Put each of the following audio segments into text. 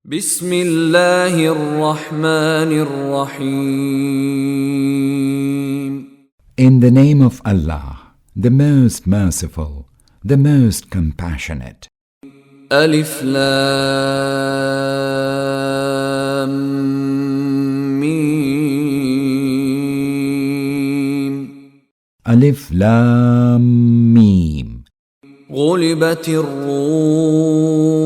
بسم الله الرحمن الرحيم. In the name of Allah, the most merciful, the most compassionate. ألف لام ميم. Alif Lam Mim. غلبت الروم.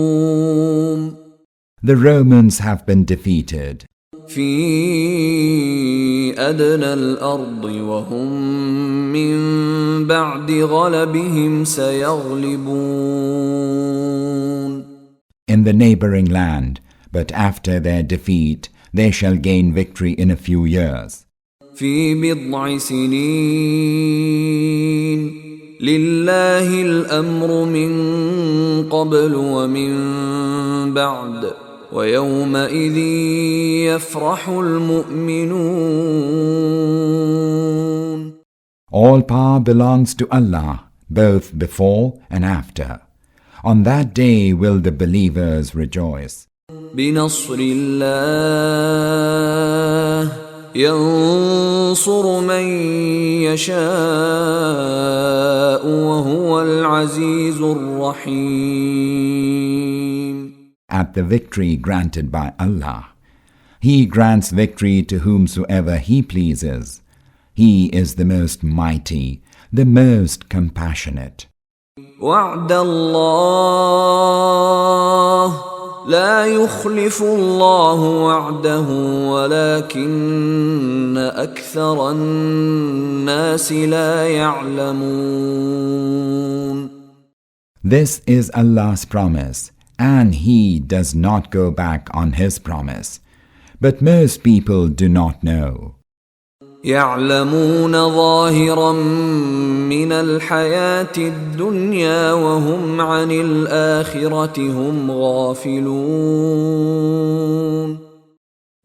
The Romans have been defeated في أدنى الأرض وهم من بعد غلبهم سيغلبون. in the neighboring land, but after their defeat they shall gain victory in a few years. في بضع سنين لله الأمر من قبل ومن بعد ويومئذ يفرح المؤمنون. All power belongs to Allah, both before and after. On that day will the believers rejoice. بنصر الله ينصر من يشاء وهو العزيز الرحيم. At the victory granted by Allah, He grants victory to whomsoever He pleases. He is the most mighty, the most compassionate. وعد الله لا يخلف الله وعده ولكن أكثر الناس لا يعلمون. This is Allah's promise, and He does not go back on His promise. But most people do not know. يعلمون ظاهرا من الحياة الدنيا وهم عن الآخرة هم غافلون.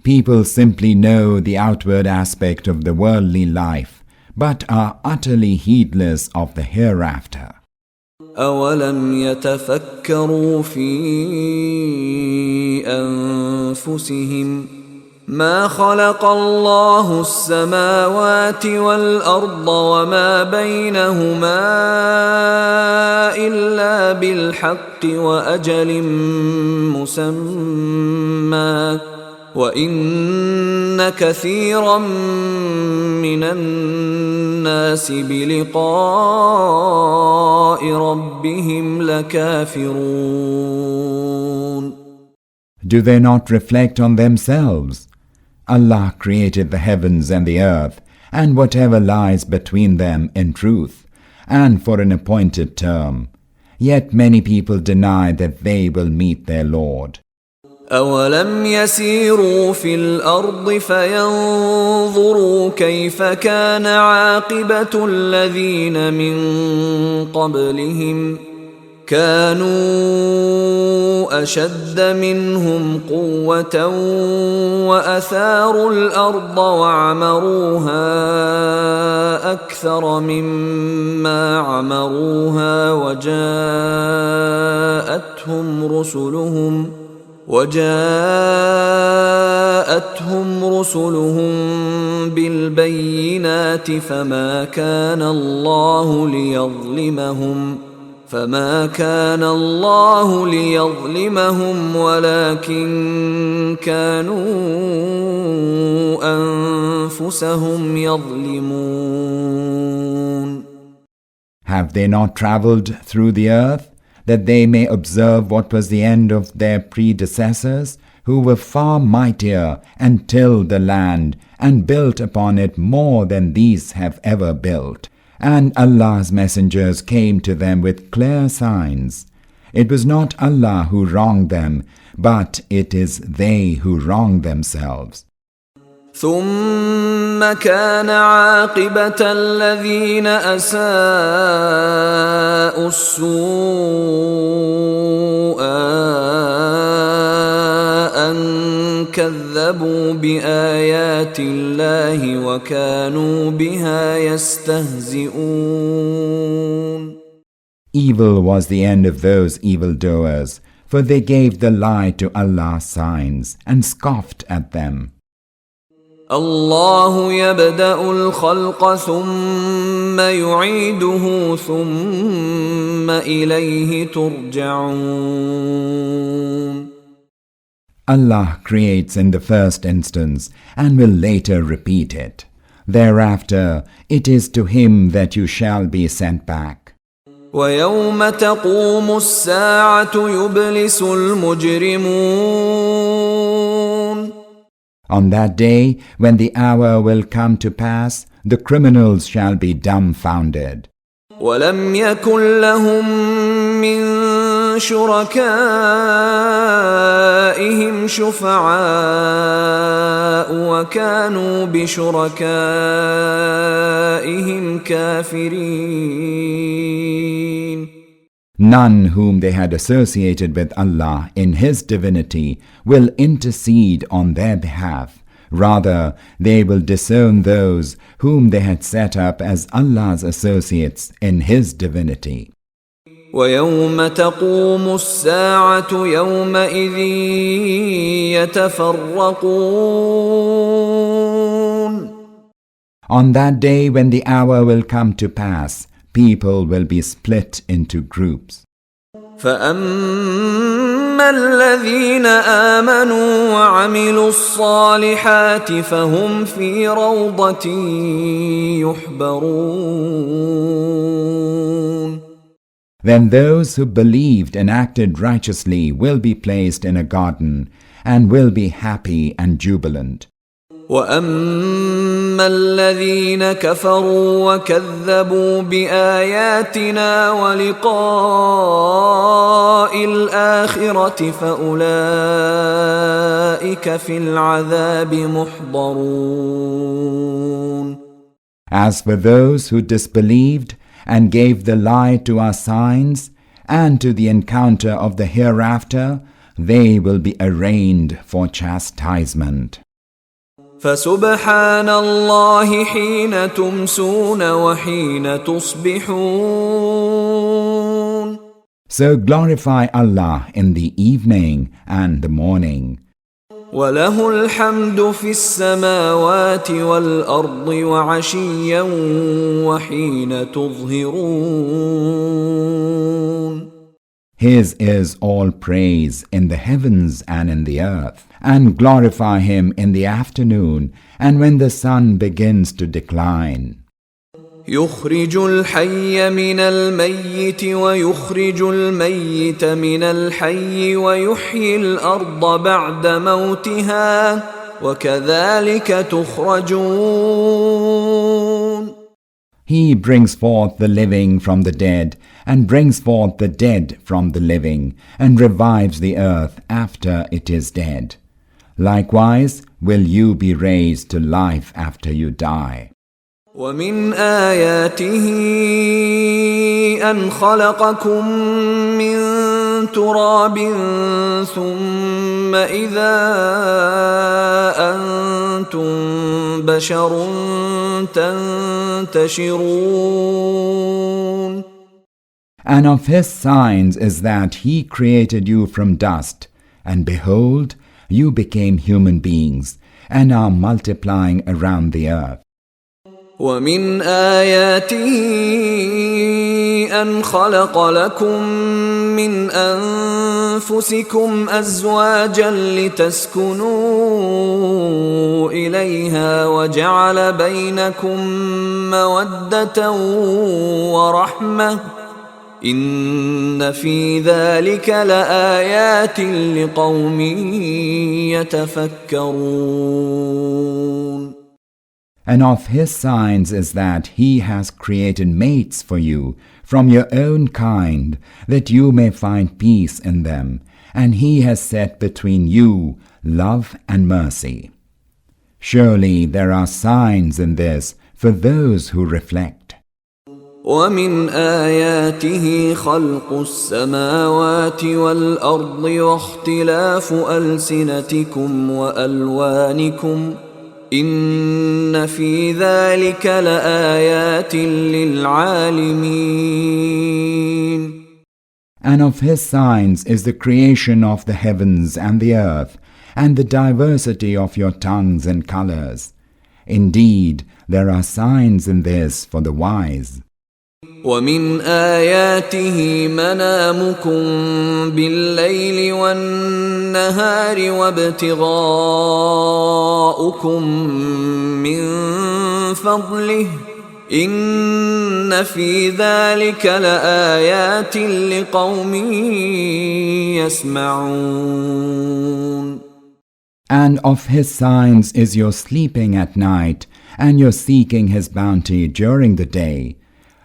People simply know the outward aspect of the worldly life, but are utterly heedless of the hereafter. أولم يتفكروا في أنفسهم ما خلق الله السماوات والأرض وما بينهما إلا بالحق وأجل مسمى وإن كثيرا من الناس بلقاء ربهم لكافرون. Do they not reflect on themselves? Allah created the heavens and the earth, and whatever lies between them in truth, and for an appointed term. Yet many people deny that they will meet their Lord. أولم يسيروا في الأرض فينظروا كيف كان عاقبة الذين من قبلهم كانوا أشد منهم قوة وأثاروا الأرض وعمروها أكثر مما عمروها وجاءتهم رسلهم بالبينات فما كان الله ليظلمهم ولكن كانوا أنفسهم يظلمون. Have they not traveled through the earth, that they may observe what was the end of their predecessors, who were far mightier and tilled the land and built upon it more than these have ever built? And Allah's messengers came to them with clear signs. It was not Allah who wronged them, but it is they who wronged themselves. ثم كان عاقبة الذين أساءوا السوء أن كذبوا بآيات الله وكانوا بها يستهزئون. Evil was the end of those evildoers, for they gave the lie to Allah's signs and scoffed at them. الله يبدأ الخلق ثم يعيده ثم إليه ترجعون. Allah creates in the first instance and will later repeat it. Thereafter, it is to Him that you shall be sent back. ويوم تقوم الساعة يبلس المجرمون. On that day, when the hour will come to pass, the criminals shall be dumbfounded. ولم يكن لهم من شركائهم شفعاء وكانوا بشركائهم كافرين. None whom they had associated with Allah in His divinity will intercede on their behalf. Rather, they will disown those whom they had set up as Allah's associates in His divinity. ويوم تقوم الساعة يومئذ يتفرقون. On that day when the hour will come to pass, people will be split into groups. فأما الذين آمنوا وعملوا الصالحات فهم في روضة يحبرون. Then those who believed and acted righteously will be placed in a garden and will be happy and jubilant. وأما الذين كفروا وكذبوا بآياتنا ولقاء الآخرة فأولئك في العذاب محضرون. As for those who disbelieved and gave the lie to our signs and to the encounter of the hereafter, they will be arraigned for chastisement. فسبحان الله حين تمسون وحين تصبحون. So glorify Allah in the evening and the morning. وله الحمد في السماوات والأرض وعشيا وحين تظهرون. His is all praise in the heavens and in the earth, and glorify Him in the afternoon and when the sun begins to decline. يخرج الحي من الميت ويخرج الميت من الحي ويحيي الأرض بعد موتها وكذلك تخرجون. He brings forth the living from the dead and brings forth the dead from the living and revives the earth after it is dead. Likewise will you be raised to life after you die. ومن آياته أن خلقكم من تراب ثم إذا أنتم بشر تنتشرون. And of His signs is that He created you from dust, and behold, you became human beings and are multiplying around the earth. ومن آياته أن خلق لكم من أنفسكم أزواجا لتسكنوا إليها وجعل بينكم مودة ورحمة إن في ذلك لآيات لقوم يتفكرون. And of His signs is that He has created mates for you from your own kind, that you may find peace in them, and He has set between you love and mercy. Surely there are signs in this for those who reflect. ومن آياته خلق السماوات والأرض واختلاف ألسنتكم وألوانكم إن في ذلك لآيات للعالمين. And of His signs is the creation of the heavens and the earth, and the diversity of your tongues and colors. Indeed, there are signs in this for the wise. وَمِنْ آيَاتِهِ مَنَامُكُمْ بِاللَّيْلِ وَالنَّهَارِ وَابْتِغَاؤُكُمْ مِنْ فَضْلِهِ إِنَّ فِي ذَلِكَ لَآيَاتٍ لِقَوْمٍ يَسْمَعُونَ. And of His signs is your sleeping at night, and your seeking His bounty during the day.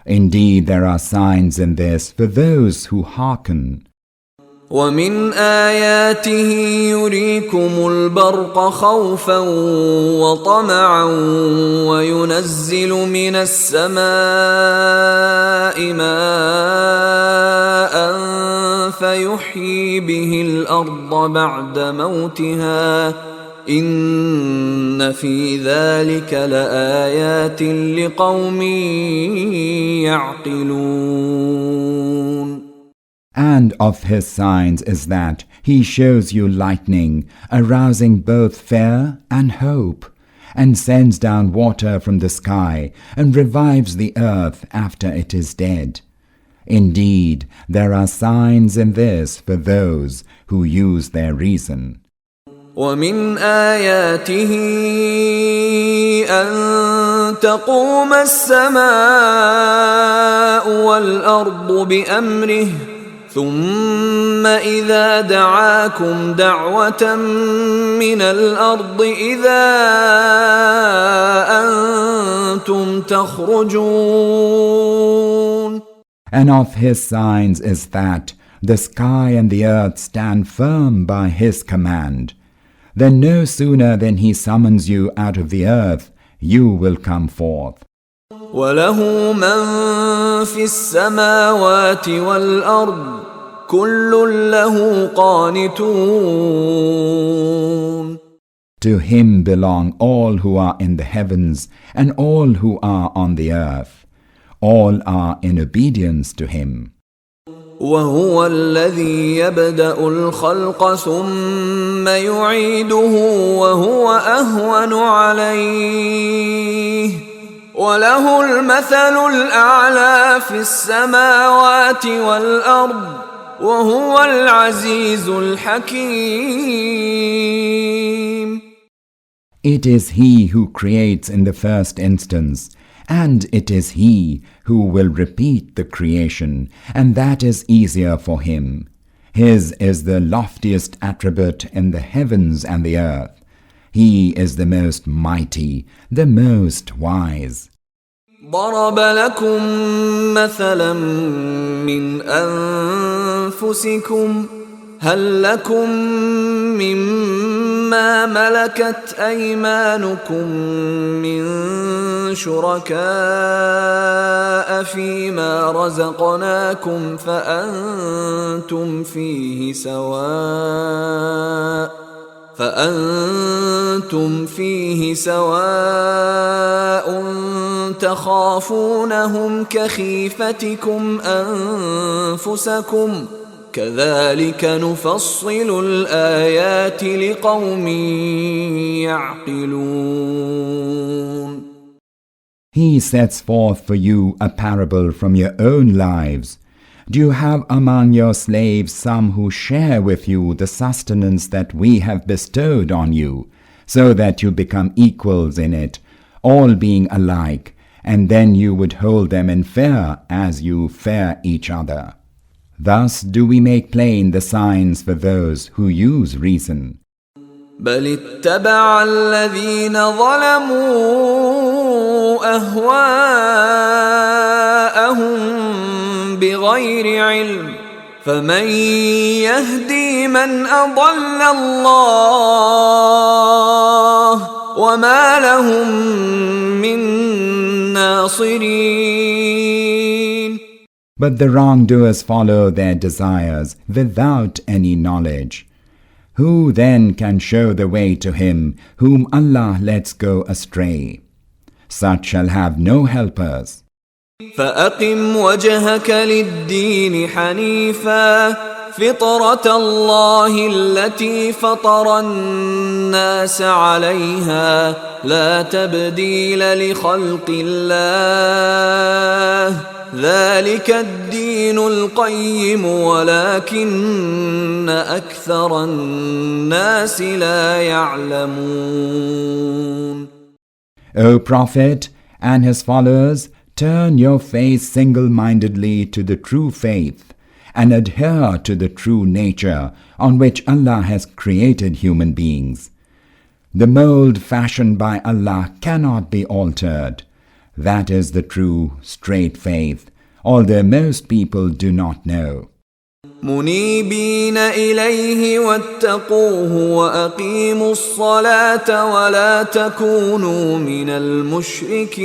Indeed, there are signs in this for those who hearken. وَمِنْ آيَاتِهِ يُرِيكُمُ الْبَرْقَ خَوْفًا وَطَمَعًا وَيُنَزِّلُ مِنَ السَّمَاءِ مَاءً فَيُحْيِي بِهِ الْأَرْضَ بَعْدَ مَوْتِهَا إِنَّ فِي ذَلِكَ لَآيَاتٍ لِقَوْمٍ يَعْقِلُونَ. And of His signs is that He shows you lightning, arousing both fear and hope, and sends down water from the sky, and revives the earth after it is dead. Indeed, there are signs in this for those who use their reason. وَمِنْ آيَاتِهِ أَن تَقُومَ السَّمَاءُ وَالْأَرْضُ بِأَمْرِهِ ثُمَّ إِذَا دَعَاكُمْ دَعْوَةً مِّنَ الْأَرْضِ إِذَا أَنْتُمْ تَخْرُجُونَ. And of His signs is that the sky and the earth stand firm by His command. Then no sooner than He summons you out of the earth, you will come forth. وَلَهُ مَنْ فِي السَّمَاوَاتِ وَالْأَرْضِ كُلٌّ لَهُ قَانِتُونَ. To Him belong all who are in the heavens and all who are on the earth. All are in obedience to Him. وَهُوَ الَّذِي يَبْدَأُ الْخَلْقَ ثُمَّ يُعِيدُهُ وَهُوَ أَهْوَنُ عَلَيْهِ وَلَهُ الْمَثَلُ الْأَعْلَى فِي السَّمَاوَاتِ وَالْأَرْضِ وَهُوَ الْعَزِيزُ الْحَكِيمُ. It is He who creates in the first instance, and it is He who will repeat the creation, and that is easier for Him. His is the loftiest attribute in the heavens and the earth. He is the most mighty, the most wise. ضرب لكم مثلا من أنفسكم هل لكم مما ملكت أيمانكم من شركاء فيما رزقناكم فأنتم فيه سواء تخافونهم كخيفتكم أنفسكم كذلك نفصل الآيات لقوم يعقلون. He sets forth for you a parable from your own lives. Do you have among your slaves some who share with you the sustenance that we have bestowed on you, so that you become equals in it, all being alike, and then you would hold them in fear as you fear each other? Thus do we make plain the signs for those who use reason. بل اتبع الذين ظلموا أهواءهم بغير علم فمن يهدي من أضل الله وما لهم من ناصرين. But the wrongdoers follow their desires without any knowledge. Who then can show the way to him whom Allah lets go astray? Such shall have no helpers. فأقم وجهك للدين حنيفا فطرة الله التي فطر الناس عليها لا تبديل لخلق الله ذلك الدين القيم ولكن أكثر الناس لا يعلمون. O Prophet and his followers, turn your face single-mindedly to the true faith and adhere to the true nature on which Allah has created human beings. The mold fashioned by Allah cannot be altered. That is the true, straight faith, although most people do not know. منيبين إليه واتقوه وأقيموا الصلاة ولا تكونوا من المشركين.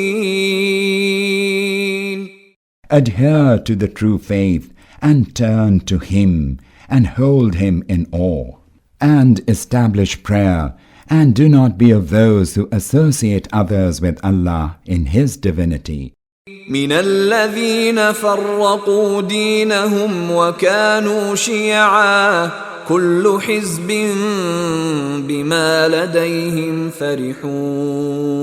Adhere to the true faith and turn to Him and hold Him in awe. And establish prayer and do not be of those who associate others with Allah in His divinity. من الذين فرقوا دينهم وكانوا شيعا كل حزب بما لديهم فرحون.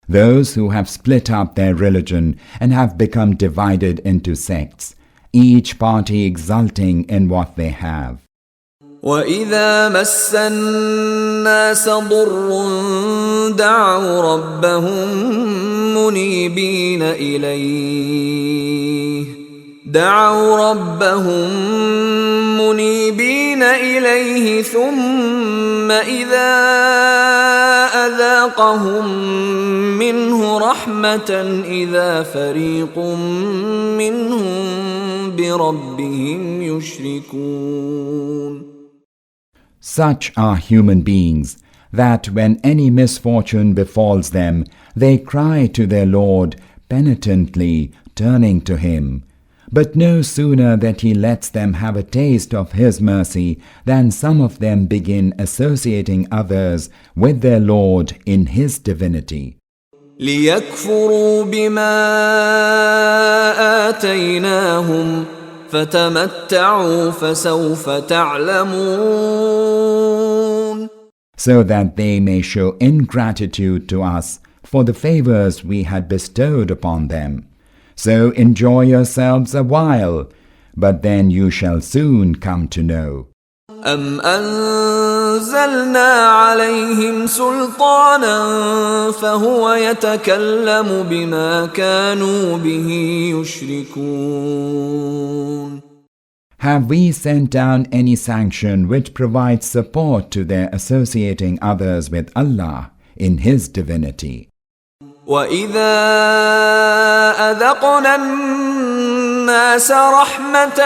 Those who have split up their religion and have become divided into sects, each party exulting in what they have. وَإِذَا مَسَّ النَّاسَ ضُرٌّ دَعَوْا رَبَّهُم مُنِيبِينَ إِلَيْهِ ثُمَّ إِذَا أَذَاقَهُم مِّنْهُ رَحْمَةً إِذَا فَرِيقٌ مِّنْهُم بِرَبِّهِمْ يُشْرِكُونَ. Such are human beings, that when any misfortune befalls them, they cry to their Lord, penitently turning to Him. But no sooner that He lets them have a taste of His mercy than some of them begin associating others with their Lord in His divinity. لِيَكْفُرُوا بِمَا آتَيْنَاهُمْ فَتَمَتَّعُوا فَسَوْفَ تَعْلَمُونَ. So that they may show ingratitude to us for the favors we had bestowed upon them. So enjoy yourselves a while, but then you shall soon come to know. أَمْ أَنزَلْنَا عَلَيْهِمْ سُلْطَانًا فَهُوَ يَتَكَلَّمُ بِمَا كَانُوا بِهِ يُشْرِكُونَ. Have we sent down any sanction which provides support to their associating others with Allah in His divinity? وَإِذَا أَذَقْنَا النَّاسَ رَحْمَةً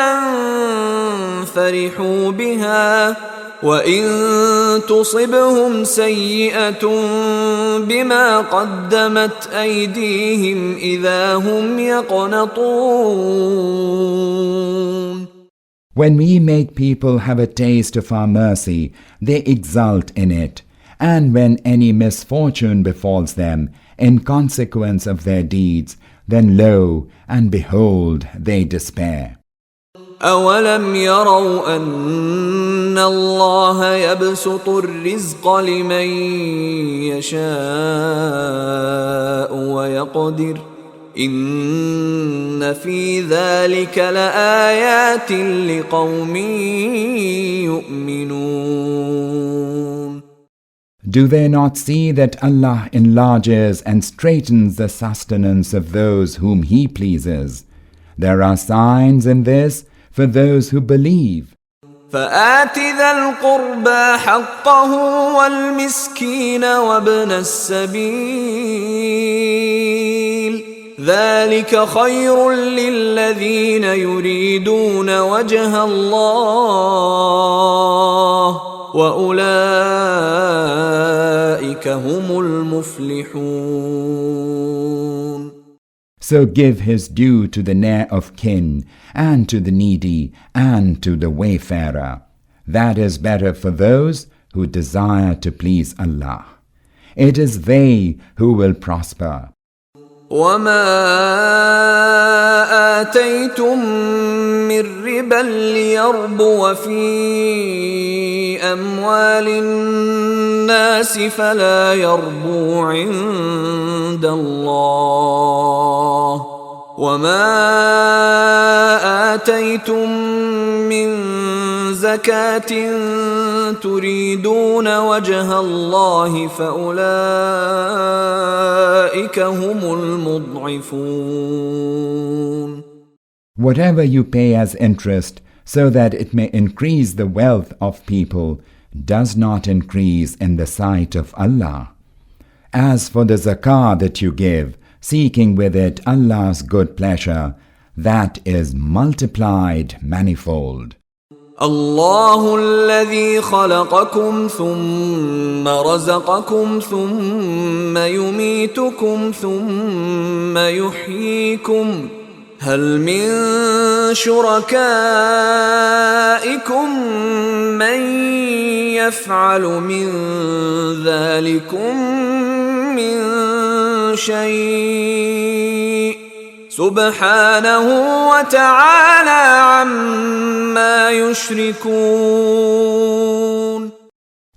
فَرِحُوا بِهَا وَإِن تُصِبْهُمْ سَيِّئَةٌ بِمَا قَدَّمَتْ أَيْدِيهِمْ إِذَا هُمْ يَقْنَطُونَ. When we make people have a taste of our mercy, they exult in it, and when any misfortune befalls them in consequence of their deeds, then lo, and behold, they despair. أَوَلَمْ يَرَوْا أَنَّ اللَّهَ يَبْسُطُ الرِّزْقَ لِمَن يَشَاءُ وَيَقْدِرُ إِنَّ فِي ذَلِكَ لَآيَاتٍ لِقَوْمٍ يُؤْمِنُونَ. Do they not see that Allah enlarges and straightens the sustenance of those whom He pleases? There are signs in this for those who believe. فآت ذا القربى حقه والمسكين وابن السبيل ذلك خير للذين يريدون وجه الله وأولئك هم المفلحون. So give his due to the near of kin, and to the needy, and to the wayfarer. That is better for those who desire to please Allah. It is they who will prosper. وما آتيتم من ربا ليربو في أموال الناس فلا يربو عند الله وما آتيتم من زكاة تريدون وجه الله فأولئك هم المضعفون. Whatever you pay as interest so that it may increase the wealth of people does not increase in the sight of Allah. As for the zakah that you give, seeking with it Allah's good pleasure, that is multiplied manifold. الله الذي خلقكم ثم رزقكم ثم يميتكم ثم يحييكم هل من شركائكم من يفعل من ذلكم من شيء سبحانه وتعالى عما يشركون.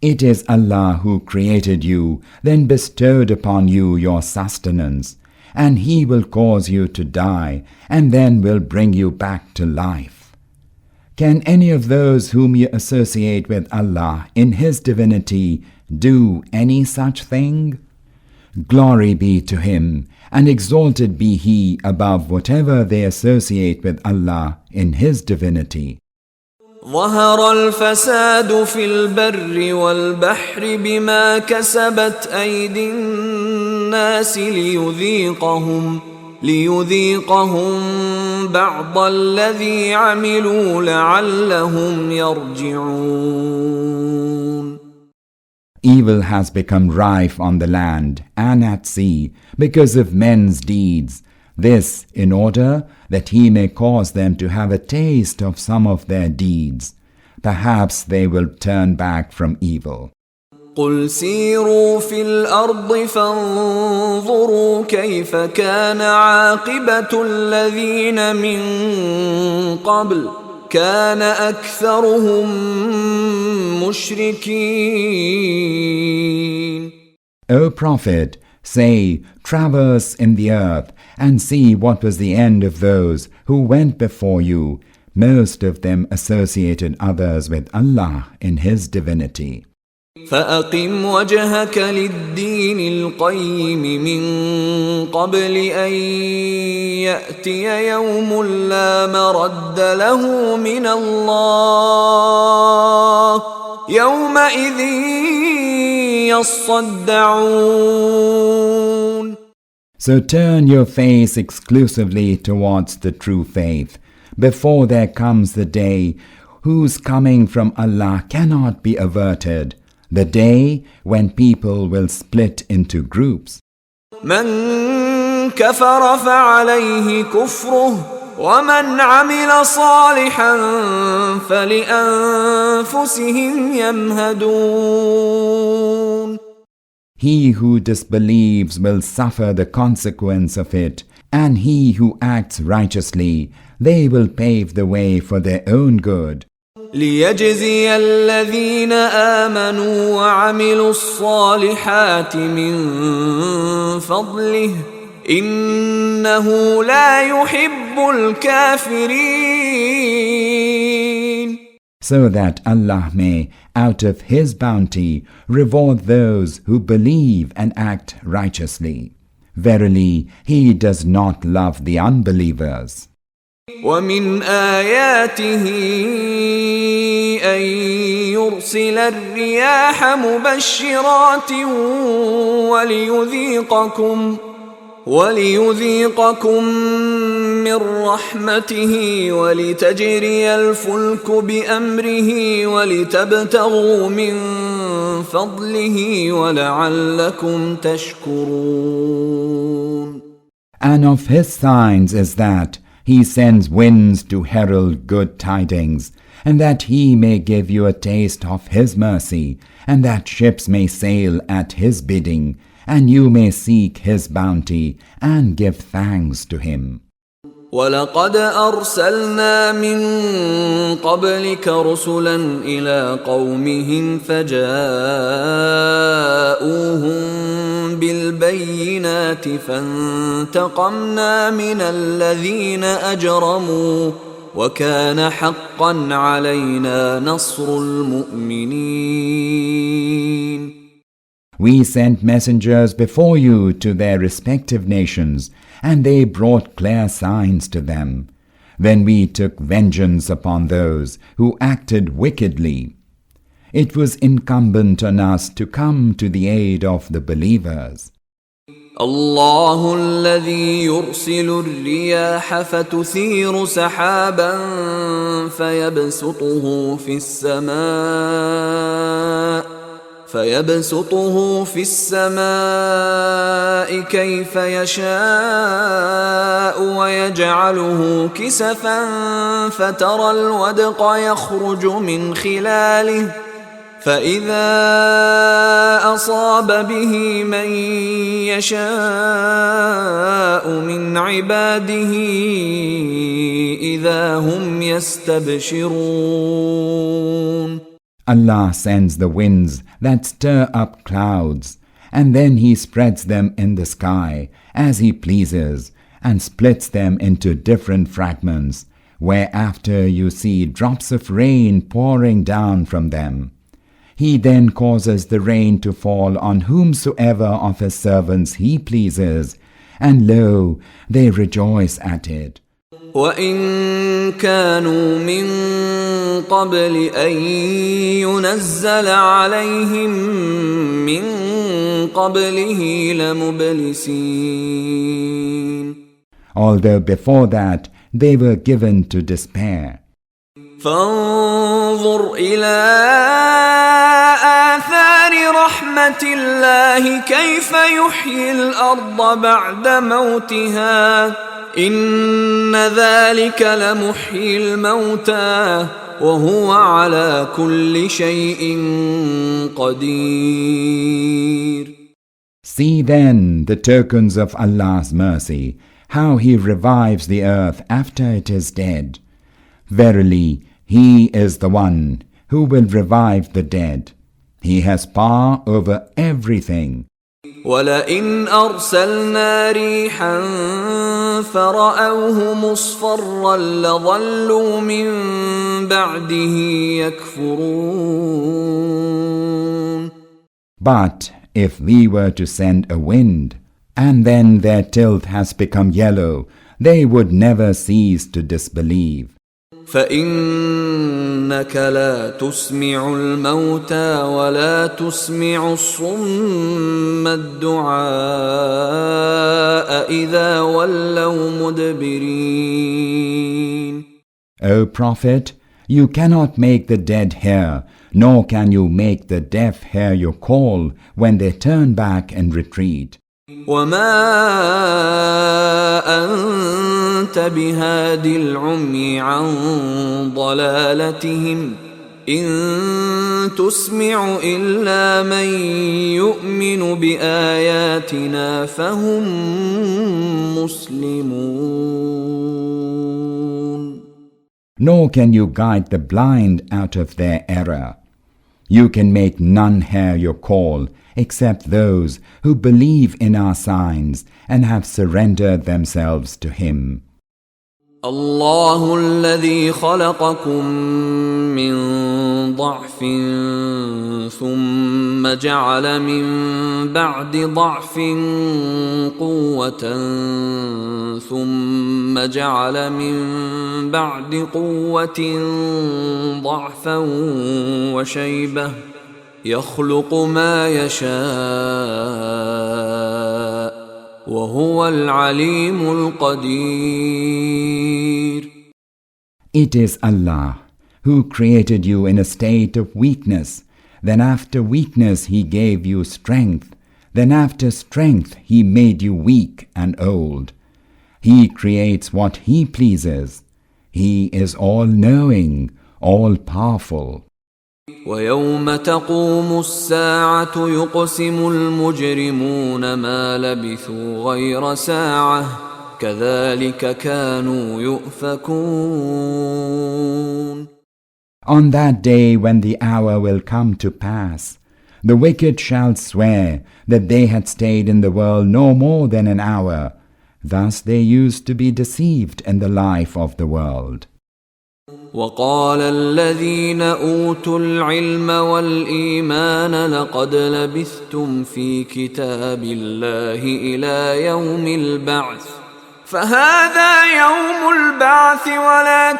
It is Allah who created you, then bestowed upon you your sustenance, and He will cause you to die, and then will bring you back to life. Can any of those whom you associate with Allah in His divinity do any such thing? Glory be to Him, and exalted be He above whatever they associate with Allah in His divinity. ظهر الفساد في البر والبحر بما كسبت أيدي الناس ليذيقهم بعض الذي عملوا لعلهم يرجعون. Evil has become rife on the land and at sea because of men's deeds, this in order that He may cause them to have a taste of some of their deeds. Perhaps they will turn back from evil. قل سيروا في الأرض فانظروا كيف كان عاقبة الذين من قبل كان أكثرهم مشركين. O Prophet, say, traverse in the earth and see what was the end of those who went before you. Most of them associated others with Allah in His divinity. فأقم وجهك للدين القيم من قبل أن يأتي يوم لا مرد له من الله يومئذ يصدعون. So turn your face exclusively towards the true faith, before there comes the day whose coming from Allah cannot be averted, the day when people will split into groups. من كفر فعليه كفره ومن عمل صالحا فلأنفسهم يمهدون. He who disbelieves will suffer the consequence of it, and he who acts righteously, they will pave the way for their own good. ليجزي الذين آمنوا وعملوا الصالحات من فضله إنه لا يحب الكافرين. So that Allah may, out of His bounty, reward those who believe and act righteously. Verily, He does not love the unbelievers. ومن آياته أن يرسل الرياح مبشرات وليذيقكم من رحمته ولتجري الفلك بأمره ولتبتغوا من فضله ولعلكم تشكرون. And of His signs is that He sends winds to herald good tidings, and that He may give you a taste of His mercy, and that ships may sail at His bidding, and you may seek His bounty and give thanks to Him. وَلَقَدْ أَرْسَلْنَا مِن قَبْلِكَ رُسُلًا إِلَىٰ قَوْمِهِمْ فَجَاءُوهُم بِالْبَيِّنَاتِ فَانتَقَمْنَا مِنَ الَّذِينَ أَجْرَمُوا وَكَانَ حَقًّا عَلَيْنَا نَصْرُ الْمُؤْمِنِينَ. We sent messengers before you to their respective nations, and they brought clear signs to them. Then we took vengeance upon those who acted wickedly. It was incumbent on us to come to the aid of the believers. الله الذي يرسل الرياح فتثير سحابا فيبسطه في السماء كيف يشاء ويجعله كسفا فترى الودق يخرج من خلاله فإذا أصاب به من يشاء من عباده إذا هم يستبشرون. Allah sends the winds that stir up clouds, and then He spreads them in the sky as He pleases, and splits them into different fragments, whereafter you see drops of rain pouring down from them. He then causes the rain to fall on whomsoever of His servants He pleases, and lo, they rejoice at it. وَإِن كَانُوا مِن قَبْلِ أَن يُنَزَّلَ عَلَيْهِم مِّن قَبْلِهِ لَمُبْلِسِينَ. Although before that they were given to despair. فانظر إلى آثار رحمة الله كيف يحيي الأرض بعد موتها إن ذلك لمحيي الموتى وهو على كل شيء قدير. See then the tokens of Allah's mercy, how He revives the earth after it is dead. Verily, He is the one who will revive the dead. He has power over everything. وَلَئِنْ أَرْسَلْنَا رِيحًا فَرَأَوْهُ مُصْفَرًّا لَظَلُّوا مِنْ بَعْدِهِ يَكْفُرُونَ. But if we were to send a wind, and then their tilth has become yellow, they would never cease to disbelieve. فإنك لا تسمع الموتى ولا تسمع الصم الدعاء إذا ولوا مدبرين. O Prophet, you cannot make the dead hear, nor can you make the deaf hear your call when they turn back and retreat. وما أنت بهاد العمي عن ضلالتهم إن تسمع إلا من يؤمن بآياتنا فهم مسلمون. Nor can you guide the blind out of their error. You can make none hear your call except those who believe in our signs and have surrendered themselves to Him. الله الذي خلقكم من ضعف ثم جعل من بعد ضعف قوة ثم جعل من بعد قوة ضعفا وشيبة يخلق ما يشاء وهو العليم القدير. It is Allah who created you in a state of weakness. Then after weakness He gave you strength. Then after strength He made you weak and old. He creates what He pleases. He is all-knowing, all-powerful. ويوم تقوم الساعة يقسم المجرمون ما لبثوا غير ساعة كذلك كانوا يؤفكون. On that day when the hour will come to pass, the wicked shall swear that they had stayed in the world no more than an hour. Thus they used to be deceived in the life of the world. وقال الذين أوتوا العلم والإيمان لقد لبثتم في كتاب الله إلى يوم البعث فهذا يوم البعث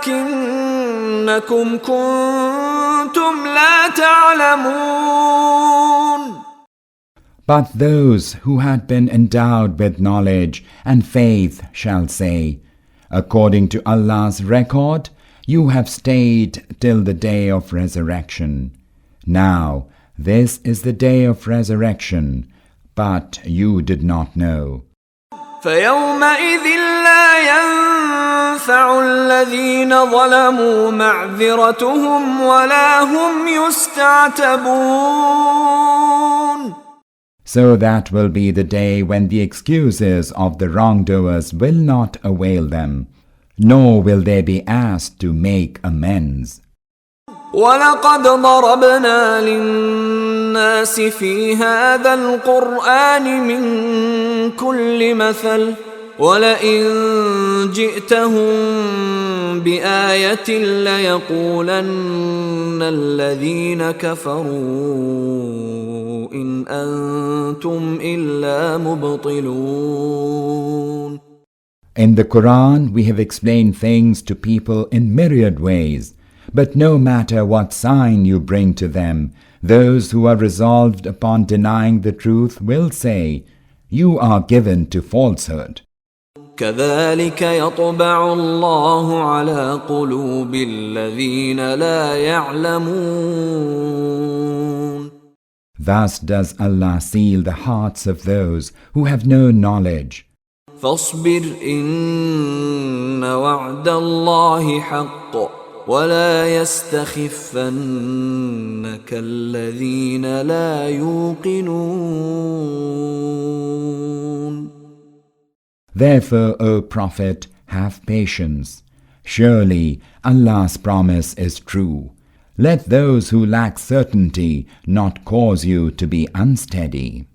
ولكنكم كنتم لا تعلمون. But those who had been endowed with knowledge and faith shall say, according to Allah's record, you have stayed till the day of resurrection. Now, this is the day of resurrection, but you did not know. فيومئذ لا ينفع الذين ظلموا معذرتهم ولا هم يستعتبون. So that will be the day when the excuses of the wrongdoers will not avail them, nor will they be asked to make amends. وَلَقَدْ ضَرَبْنَا لِلنَّاسِ فِي هَذَا الْقُرْآنِ مِنْ كُلِّ مَثَلٍ وَلَئِنْ جِئْتَهُمْ بِآيَةٍ لَيَقُولَنَّ الَّذِينَ كَفَرُوا إِنْ أَنْتُمْ إِلَّا مُبْطِلُونَ. In the Qur'an, we have explained things to people in myriad ways. But no matter what sign you bring to them, those who are resolved upon denying the truth will say, you are given to falsehood. كذلك يطبع الله على قلوب الذين لا يعلمون. Thus does Allah seal the hearts of those who have no knowledge. فاصبر إن وعد الله حق ولا يستخفنك الذين لا يوقنون. Therefore, O Prophet, have patience. Surely Allah's promise is true. Let those who lack certainty not cause you to be unsteady.